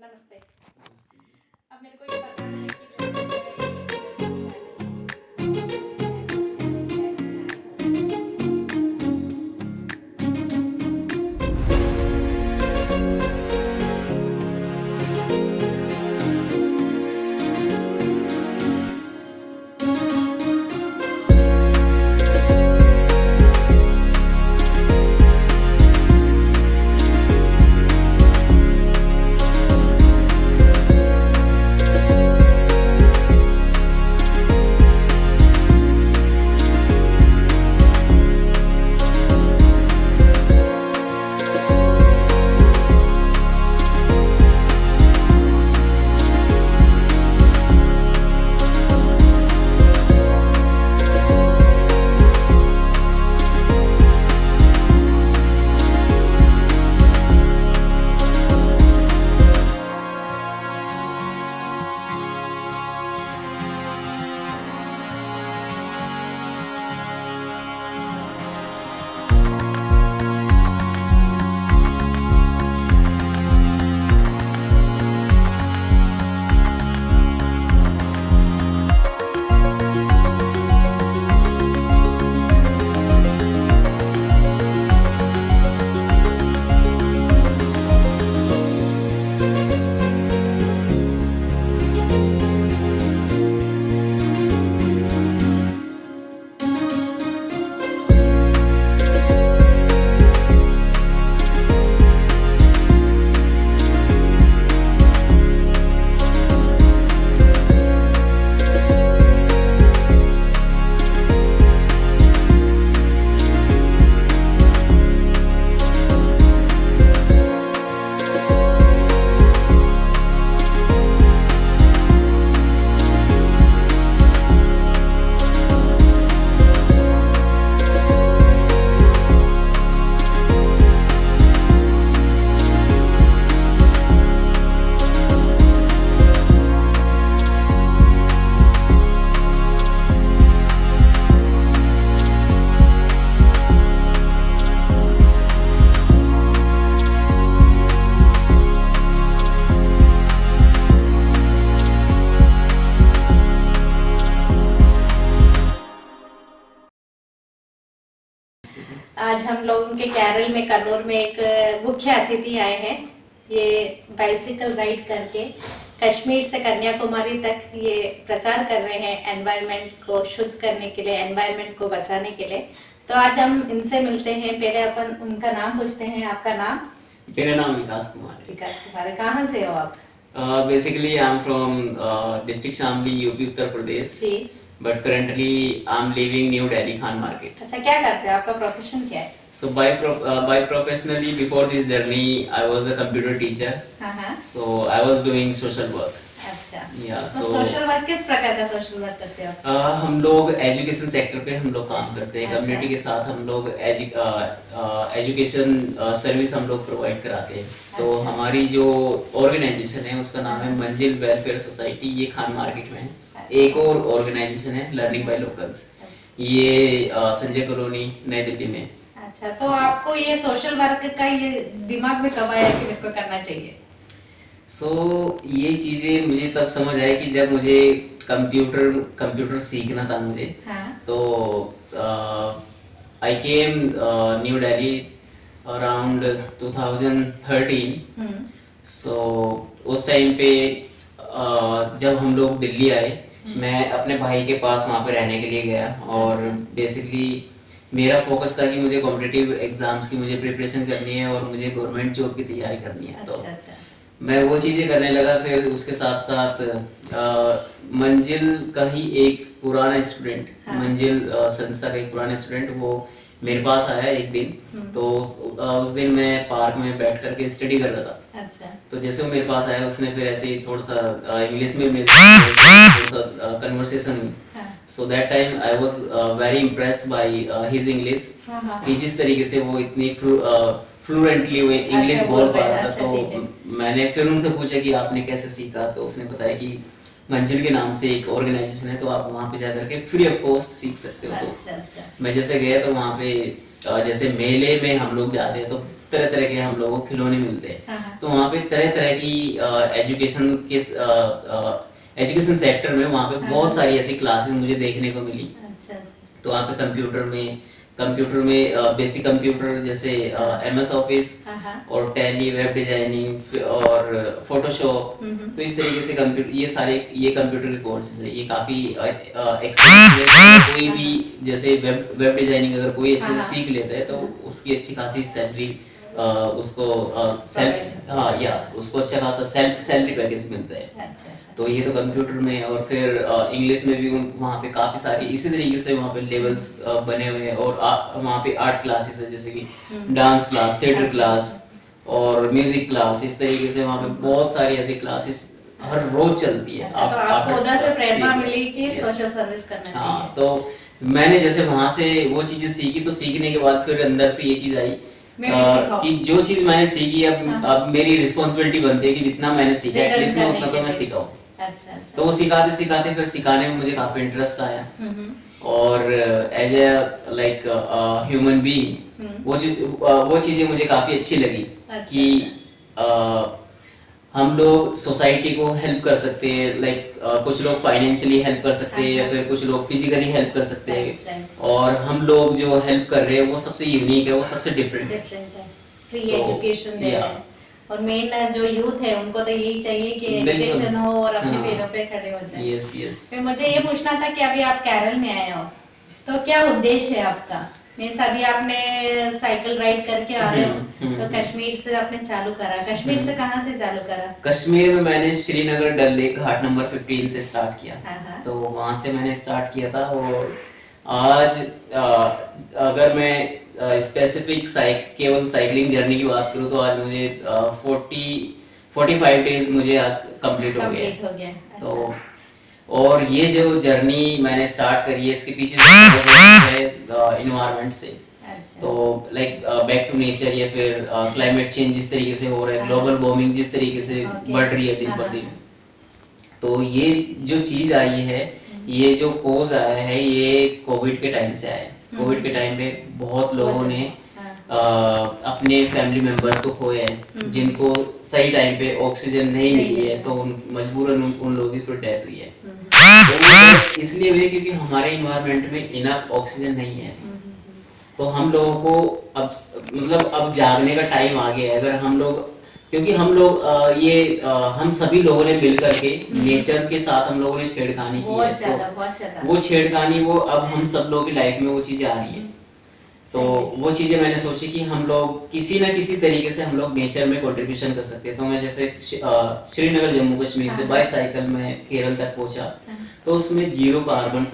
नमस्ते। नमस्ते जी। अब मेरे को ये बताना है कि जैसे मेरा एक यूट्यूब चैनल है, तो मैं नई कैरियर में आई हूँ। आज हम लोगों के केरल में कन्नौर में एक मुख्य अतिथि आए हैं। ये बाइसिकल राइड करके कश्मीर से कन्याकुमारी तक ये प्रचार कर रहे हैं एनवायरनमेंट को शुद्ध करने के लिए, एनवायरनमेंट को बचाने के लिए। तो आज हम इनसे मिलते हैं। पहले अपन उनका नाम पूछते हैं। आपका नाम? मेरा नाम विकास कुमार है। विकास कुमार है। कहाँ से हो आप? Basically, I'm from district Shamli, UP, Uttar Pradesh. Ji. But currently, I'm living New Delhi, Khan Market. अच्छा, क्या करते हो? आपका प्रोफेशन क्या है? So by professionally, before this journey, I was a computer teacher. हाँ। So I was doing social work. अच्छा। Yeah. तो So सोशल वर्क किस प्रकार का सोशल वर्क करते हो? हम लोग एजुकेशन सेक्टर पे हम लोग काम करते हैं। अच्छा। कम्युनिटी के साथ हम लोग एजुकेशन सर्विस हम लोग प्रोवाइड कराते हैं। तो अच्छा। हमारी जो ऑर्गेनाइजेशन है उसका नाम है मंजिल वेलफेयर सोसाइटी। ये खान मार्केट में है। एक और ऑर्गेनाइजेशन है लर्निंग बाय लोकल्स, ये संजय कॉलोनी नई दिल्ली में। अच्छा, तो आपको ये सोशल वर्क का ये दिमाग में कब आया कि मेरे को करना चाहिए? ये चीज़ें मुझे तब समझ आई कि जब मुझे कंप्यूटर सीखना था मुझे। हाँ। तो आई केम न्यू दिल्ली अराउंड 2013। सो उस टाइम पे जब हम लोग दिल्ली आए, मैं अपने भाई के पास वहाँ पे रहने के लिए गया और बेसिकली मेरा फोकस था कि मुझे कॉम्पिटिटिव एग्जाम्स की मुझे प्रिपरेशन करनी है और मुझे गवर्नमेंट जॉब की तैयारी करनी है। तो मैं वो चीज़ें करने लगा। फिर उसके साथ साथ मंजिल का ही एक पुराना स्टूडेंट, मंजिल संस्था का एक पुराना स्टूडेंट वो मेरे पास आया एक दिन। तो उस दिन मैं पार्क में बैठ करके स्टडी कर रहा था। अच्छा। तो जैसे वो मेरे पास आया, उसने फिर ऐसे ही थोड़ा सा इंग्लिश में मेरे थोड़ा सा कन्वर्सेशन हुई। So that time I was very impressed by his English कि जिस तरीके से वो इतनी फ्लुएंटली वो इंग्लिश बोल पा रहा था। तो मैंने फिर उनसे पूछा कि आपने कैसे सीखा। तो उसने बताया कि मंजिल के नाम से एक ऑर्गेनाइजेशन है, तो आप वहाँ पे जाकर के फ्री ऑफ कॉस्ट सीख सकते हो। तो मैं जैसे गया तो वहाँ पे जैसे मेले में हम लोग जाते हैं तो तरह तरह के हम लोगों को खिलौने मिलते हैं। हाँ। तो वहाँ पे तरह तरह की एजुकेशन के एजुकेशन सेक्टर में वहाँ पे बहुत सारी ऐसी क्लासेस मुझे देखने को मिली। अच्छा। तो वहाँ पे कंप्यूटर में बेसिक कंप्यूटर जैसे MS ऑफिस और टैली, वेब डिजाइनिंग और फोटोशॉप, तो इस तरीके से ये कंप्यूटर के कोर्सेज है। ये काफ़ी एक्सपेंसिव है। कोई भी जैसे वेब डिजाइनिंग अगर कोई अच्छे से सीख लेता है तो उसकी अच्छी खासी सैलरी उसको उसको अच्छा खासा सैलरी पैकेज मिलता है। अच्छा। तो ये तो कंप्यूटर में है। और फिर इंग्लिश में भी वहाँ पे काफ़ी सारी इसी तरीके से वहाँ पे लेवल्स बने हुए हैं। और वहाँ पे आर्ट क्लासेस है, जैसे कि डांस क्लास, थिएटर क्लास और म्यूजिक क्लास। इस तरीके से वहाँ पे बहुत सारी ऐसी क्लासेस हर रोज चलती है। तो आपको उधर से प्रेरणा मिली कि सोशल सर्विस करना चाहिए। हाँ, तो मैंने जैसे वहाँ से वो चीज़ें सीखी, तो सीखने के बाद फिर अंदर से ये चीज़ आई कि जो चीज़ मैंने सीखी अब मेरी रिस्पॉन्सिबिलिटी बनती है कि जितना मैंने सीखा एटलीस्ट मैं उतना तो मैं सिखाऊं। अच्छा। तो वो सिखाते सिखाते फिर सिखाने में मुझे काफ़ी इंटरेस्ट आया। और as a like human being वो चीज़ें मुझे काफ़ी अच्छी लगी। कि हम लोग सोसाइटी को हेल्प कर सकते हैं। लाइक कुछ लोग फाइनेंशियली हेल्प कर सकते हैं या फिर कुछ लोग फिजिकली हेल्प कर सकते हैं। और हम लोग जो हेल्प कर रहे हैं वो सबसे यूनिक है, वो सबसे डिफरेंट है। फ्री एजुकेशन दे रहे हैं। और मेन जो यूथ है उनको तो यही चाहिए कि एजुकेशन हो और अपने पैरों पे खड़े हो जाए। यस। फिर मुझे ये पूछना था कि अभी आप केरल में आए हो, तो क्या उद्देश्य है आपका? मीन्स अभी आपने साइकिल राइड करके आ रहे हो, तो कश्मीर से आपने चालू करा। कश्मीर से कहाँ से चालू करा? कश्मीर में मैंने श्रीनगर डल लेक घाट नंबर 15 से स्टार्ट किया। तो वहाँ से मैंने स्टार्ट किया था। और आज अगर मैं स्पेसिफिक केवल साइकिलिंग जर्नी की बात करूँ तो आज मुझे 45 डेज मुझे आज कंप्लीट हो गया। तो और ये जो जर्नी मैंने स्टार्ट करी है इसके पीछे है इन्वायरमेंट से। तो लाइक बैक टू नेचर या फिर क्लाइमेट चेंज जिस तरीके से हो रहा है, ग्लोबल वार्मिंग जिस तरीके से बढ़ रही है दिन पर दिन, तो ये जो चीज़ आई है, ये जो कोज आया है, ये कोविड के टाइम से आया है। कोविड के टाइम पे बहुत लोगों ने अपने फैमिली मेंबर्स को खोए हैं, जिनको सही टाइम पे ऑक्सीजन नहीं मिली है, तो मजबूरन उन लोगों की फिर डेथ हुई है। तो इसलिए हुई क्योंकि हमारे इन्वायरमेंट में इनफ ऑक्सीजन नहीं है। तो हम लोगों को अब जागने का टाइम आ गया है। अगर हम लोग, क्योंकि हम लोग हम सभी लोगों ने मिल करके नेचर के साथ हम लोगों ने छेड़खानी की है। तो वो छेड़खानी अब हम सब लोगों की लाइफ में वो चीज़ें आ रही है। तो वो चीज़ें मैंने सोची कि हम लोग किसी ना किसी तरीके से हम लोग नेचर में कंट्रीब्यूशन कर सकते हैं। तो मैं जैसे श्रीनगर जम्मू कश्मीर से बाई साइकिल में केरल तक पहुंचा, तो उसमें 0 कार्बन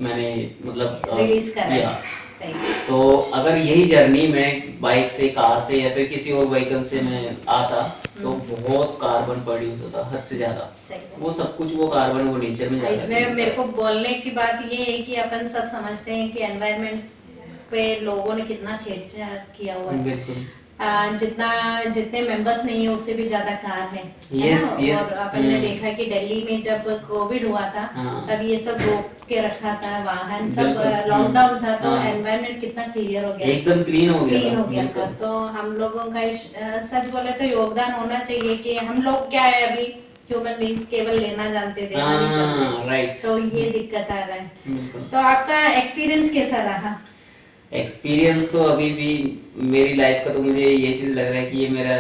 मैंने रिलीज करा। तो अगर यही जर्नी मैं बाइक से, कार से या फिर किसी और व्हीकल से मैं आता तो बहुत कार्बन प्रोड्यूस होता, हद से ज्यादा। वो सब कुछ वो कार्बन वो नेचर में जाता। इसमें मेरे को बोलने की बात ये है कि अपन सब समझते हैं कि एनवायरनमेंट पे लोगों ने कितना छेड़छाड़ किया हुआ है। बिल्कुल। जितने मेंबर्स नहीं है उससे भी ज्यादा कार है। यस। और अपन ने देखा कि दिल्ली में जब कोविड हुआ था तब ये सब रोक के रखा था, वाहन सब लॉकडाउन था, तो एनवायरनमेंट कितना क्लियर हो गया, एकदम क्लीन हो गया था। तो हम लोगों का सच बोले तो योगदान होना चाहिए कि हम लोग क्या है अभी ह्यूमन बींग्स केवल लेना जानते थे, राइट। तो ये दिक्कत आ रहा है। तो आपका एक्सपीरियंस कैसा रहा? एक्सपीरियंस तो अभी भी मेरी लाइफ का तो मुझे ये चीज़ लग रहा है कि ये मेरा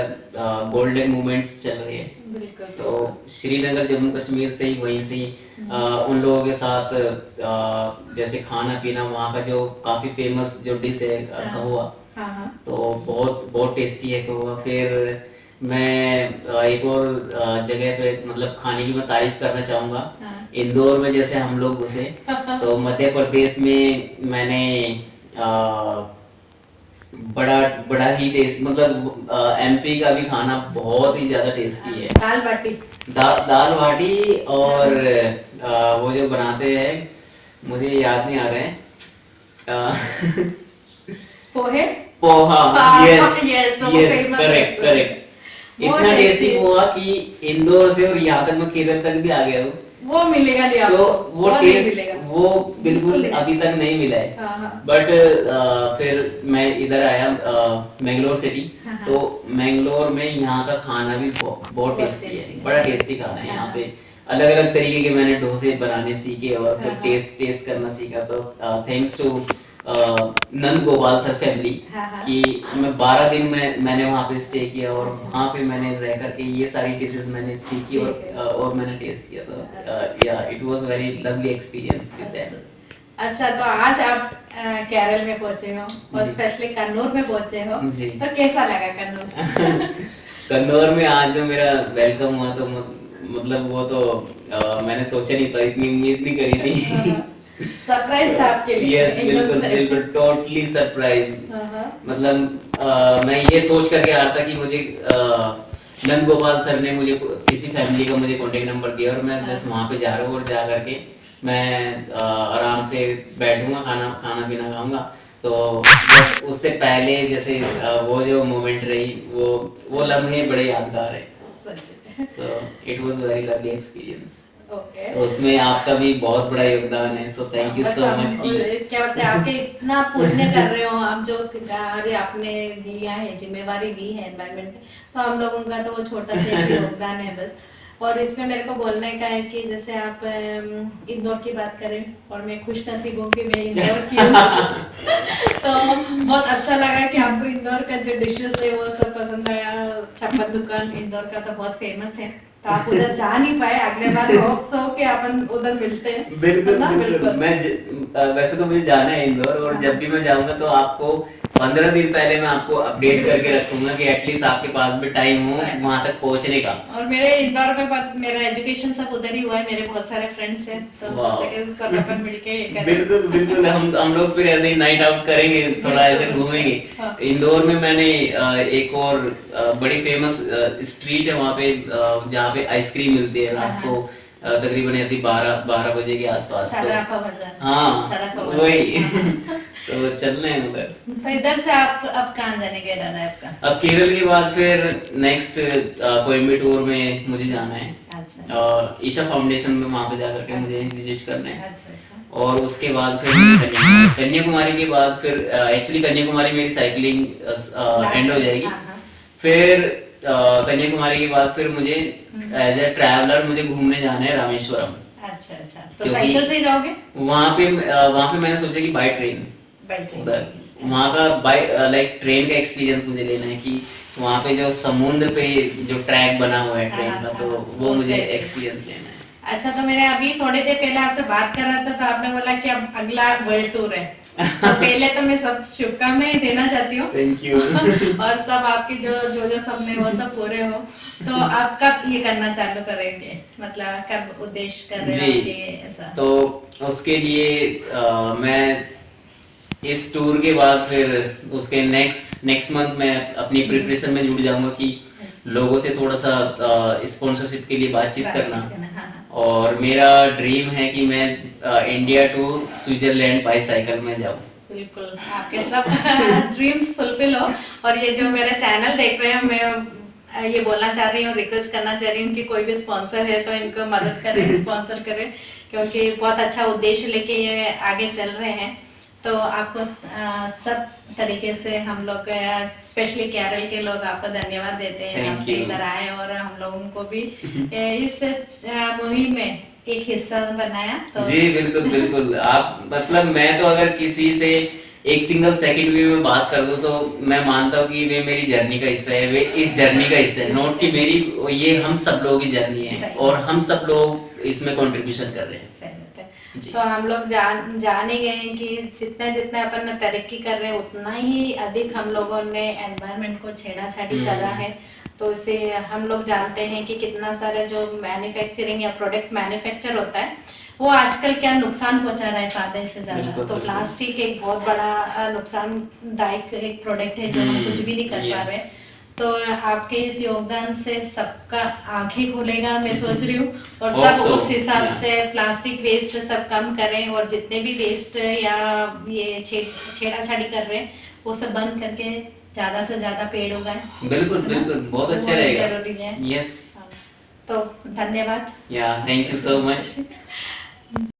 गोल्डन मोमेंट्स चल रही है। बिल्कुल। तो श्रीनगर जम्मू कश्मीर से ही वहीं से उन लोगों के साथ जैसे खाना पीना, वहाँ का जो काफ़ी फेमस जो डिश है कहुआ, तो बहुत बहुत टेस्टी है कहुआ। फिर मैं एक और जगह पे खाने की मैं तारीफ करना चाहूँगा। इंदौर में जैसे हम लोग घुसे तो मध्य प्रदेश में मैंने बड़ा ही टेस्ट, MP का भी खाना बहुत ही ज्यादा टेस्टी है। दाल बाटी और वो जो बनाते हैं मुझे याद नहीं आ रहे हैं, पोहा। Yes, correct. इतना टेस्टी पोहा कि इंदौर से और यहाँ तक मैं केरल तक भी आ गया हूँ, वो मिलेगा नहीं तो आपको, वो नहीं टेस्ट मिलेगा। वो बिल्कुल नहीं। अभी तक नहीं मिला है। हाँ हाँ बट फिर मैं इधर आया मैंगलोर सिटी। हाँ हाँ। तो मैंगलोर में यहाँ का खाना भी बहुत बहुत टेस्टी tasty है, है। बड़ा टेस्टी खाना है यहाँ हाँ, पे। अलग अलग तरीके के मैंने डोसे बनाने सीखे और फिर हाँ, हाँ। टेस्ट करना सीखा। तो thanks to Nand Gopal sir family हाँ, हाँ। कि मैं 12 दिन में मैंने वहाँ पे स्टे किया और अच्छा। वहाँ पे मैंने रह करके ये सारी डिशेस मैंने सीखी सीखे। और मैंने टेस्ट किया। तो या it was very lovely experience with them. अच्छा, तो आज आप केरल में पहुंचे हो और जी। स्पेशली कन्नौर में पहुंचे हो, जी। तो कैसा लगा कन्नौर? कन्नौर में आज जो मेरा वेलकम हुआ तो मतलब वो तो मैंने सोचा नहीं था, इतनी उम्मीद नहीं करी थी। सरप्राइज था आपके लिए यस एकदम बिल्कुल से। बिल्कुल टोटली सरप्राइज। हाँ, हाँ। मतलब मैं ये सोच करके आ रहा था कि मुझे नंद गोपाल सर ने मुझे किसी फैमिली का मुझे कॉन्टेक्ट नंबर दिया और मैं जस्ट वहाँ पे जा रहा हूँ और जा करके मैं आराम से बैठूंगा, खाना खाना पीना खाऊंगा। तो बट उससे पहले जैसे वो जो मोमेंट रही वो लम्हे बड़े यादगार है। सच। So it was very lovely experience. Okay. तो उसमें आपका भी बहुत बड़ा योगदान है, so thank you but so much की क्या बोलते हैं, आपके इतना पुण्य कर रहे हो आप, जो कार्य आपने लिया है, जिम्मेवारी ली है एनवायरनमेंट में, तो हम लोगों का तो वो छोटा सा एक योगदान है बस। और इसमें मेरे को बोलने का है कि जैसे आप इंदौर की बात करें और मैं खुश नसीब हूँ कि मैं इंदौर की हूँ। तो बहुत अच्छा लगा कि आपको इंदौर का जो डिशेस है वो सब पसंद आया। छप्पन दुकान इंदौर का तो बहुत फेमस है, तो आप उधर जा नहीं पाए, अगले बार होप्स हो कि अपन उधर मिलते हैं। बिल्कुल ना, बिल्कुल वैसे तो मुझे जाना है इंदौर और जब भी मैं जाऊंगा तो आपको 15 दिन पहले मैं आपको अपडेट करके रखूंगा कि एटलीस्ट आपके पास भी टाइम हो वहां तक पहुंचने का। और मेरे इंदौर में मेरा एजुकेशन सब उधर ही हुआ है, मेरे बहुत सारे फ्रेंड्स हैं, तो हो वाह सके तो सब अपन मिलके ये करें। बिल्कुल बिल्कुल हम लोग फिर ऐसे ही नाइट आउट करेंगे, थोड़ा ऐसे बिल्कुल। घूमेंगे। हाँ। इंदौर में मैंने एक और बड़ी फेमस स्ट्रीट है वहाँ पे जहाँ पे आइसक्रीम मिलती है हाँ, रात हाँ। को तकरीबन ऐसी 12 बजे के आसपास। तो सराफा बाजार। हाँ सराफा बाजार। वही हाँ। तो चलना है उधर। तो इधर से आप अब कहाँ जाने का इरादा है आपका? अब केरल के बाद फिर नेक्स्ट कोयम्बटूर में मुझे जाना है। अच्छा ईशा फाउंडेशन में वहाँ पे जाकर के मुझे अच्छा। विजिट करना है। अच्छा अच्छा। और उसके बाद फिर कन्याकुमारी कन्याकुमारी के बाद फिर एक्चुअली कन्याकुमारी मेरी साइकिलिंग एंड हो जाएगी। हाँ हाँ। फिर कन्याकुमारी के बाद फिर मुझे एज ए ट्रैवलर मुझे घूमने जाना है रामेश्वरम। अच्छा अच्छा, तो क्योंकि साइकिल से ही जाओगे? वहाँ पे मैंने सोचा कि बाय ट्रेन बाई ट्रेन। उधर वहाँ का बाय लाइक ट्रेन का एक्सपीरियंस मुझे लेना है कि वहाँ पे जो समुद्र पे जो ट्रैक बना हुआ है ट्रेन का, तो वो मुझे एक्सपीरियंस लेना है। अच्छा, तो मैंने अभी थोड़ी देर पहले आपसे बात कर रहा था तो आपने बोला कि अब अगला वर्ल्ड टूर है। तो पहले तो मैं सब शुभकामनाएं देना चाहती हूँ। Thank you. और सब आपकी जो सपने वो सब पूरे हो। तो आप कब ये करना चालू करेंगे, मतलब कब उद्देश्य कर रहे हो जी, आपके ऐसा? तो उसके लिए मैं इस टूर के बाद फिर उसके नेक्स्ट मंथ में अपनी प्रिपरेशन में जुड़ जाऊंगा कि लोगों से थोड़ा सा स्पॉन्सरशिप के लिए बातचीत करना। हाँ, हाँ। और मेरा ड्रीम है कि मैं India to Switzerland by cycle में जाऊं। बिल्कुल आपके सब ड्रीम्स फुलफिल हो। और ये जो मेरा चैनल देख रहे हैं, मैं ये बोलना चाह रही हूँ, रिक्वेस्ट करना चाह रही हूँ कि कोई भी स्पॉन्सर है तो इनको मदद करें, स्पॉन्सर करें, क्योंकि बहुत अच्छा उद्देश्य लेके ये आगे चल रहे हैं। तो आपको सब तरीके से हम लोग स्पेशली केरल के लोग आपको धन्यवाद देते हैं, Thank आपके you. इधर आए और हम लोगों को भी इस मुहिम में एक हिस्सा बनाया। तो जी बिल्कुल बिल्कुल आप मतलब मैं तो अगर किसी से एक सिंगल सेकंड भी मैं बात कर दूं तो मैं मानता हूँ कि वे मेरी जर्नी का हिस्सा है, वे इस जर्नी का हिस्सा है, नॉट कि मेरी, ये हम सब लोगों की जर्नी है और हम सब लोग इसमें कंट्रीब्यूशन कर रहे हैं। तो हम लोग जान ही गए हैं कि जितना जितना अपन तरक्की कर रहे हैं उतना ही अधिक हम लोगों ने एनवायरनमेंट को छेड़ाछाड़ी करा है। तो इसे हम लोग जानते हैं कि कितना सारा जो मैन्युफैक्चरिंग या प्रोडक्ट मैन्युफैक्चर होता है वो आजकल क्या नुकसान पहुंचा रहा है आधे से ज्यादा। तो प्लास्टिक एक बहुत बड़ा नुकसानदायक एक प्रोडक्ट है जो हम कुछ भी नहीं कर पा रहे। तो आपके इस योगदान से सबका आंखें खुलेगा मैं सोच रही हूँ, और सब उस हिसाब से प्लास्टिक वेस्ट सब कम करें और जितने भी वेस्ट या ये छेड़ाछाड़ी कर रहे हैं वो सब बंद करके ज्यादा से ज्यादा पेड़ उगाएं। बिल्कुल बिल्कुल बहुत अच्छा रहेगा। जरूरी है। यस। तो धन्यवाद। या थैंक यू सो मच।